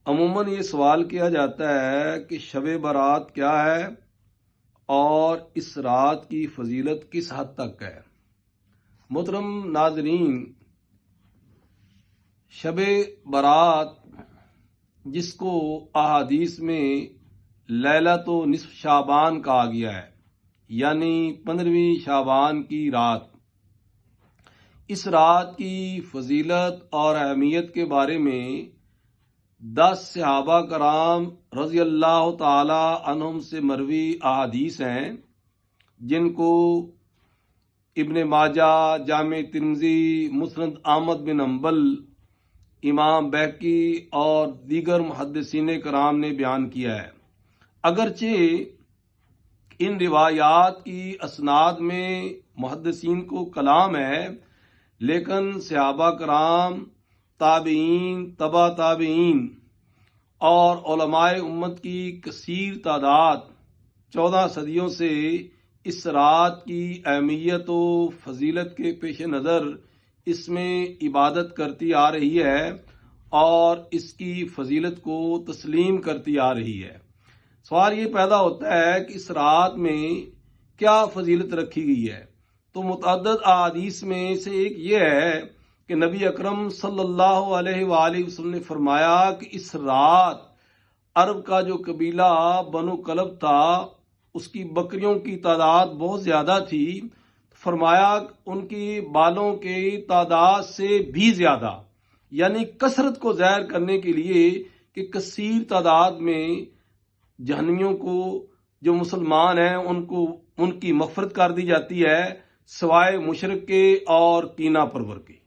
عموماً یہ سوال کیا جاتا ہے کہ شب برات کیا ہے اور اس رات کی فضیلت کس حد تک ہے۔ محترم ناظرین، شب برات جس کو احادیث میں لیلۃ نصف شعبان کہا گیا ہے، یعنی 15ویں شعبان کی رات، اس رات کی فضیلت اور اہمیت کے بارے میں 10 صحابہ کرام رضی اللہ تعالی عنہم سے مروی احادیث ہیں، جن کو ابن ماجہ، جامع ترمذی، مسند احمد بن حنبل، امام بہقی اور دیگر محدثین کرام نے بیان کیا ہے۔ اگرچہ ان روایات کی اسناد میں محدثین کو کلام ہے، لیکن صحابہ کرام، تابعین، تبع تابعین اور علماء امت کی کثیر تعداد 14 صدیوں سے اس رات کی اہمیت و فضیلت کے پیش نظر اس میں عبادت کرتی آ رہی ہے اور اس کی فضیلت کو تسلیم کرتی آ رہی ہے۔ سوال یہ پیدا ہوتا ہے کہ اس رات میں کیا فضیلت رکھی گئی ہے؟ تو متعدد احادیث میں سے ایک یہ ہے کہ نبی اکرم صلی اللہ علیہ وآلہ وسلم نے فرمایا کہ اس رات عرب کا جو قبیلہ بنو کلب تھا، اس کی بکریوں کی تعداد بہت زیادہ تھی۔ فرمایا ان کی بالوں کی تعداد سے بھی زیادہ، یعنی کثرت کو ظاہر کرنے کے لیے کہ کثیر تعداد میں جہنمیوں کو، جو مسلمان ہیں، ان کی مغفرت کر دی جاتی ہے، سوائے مشرک کے اور کینہ پرور کے۔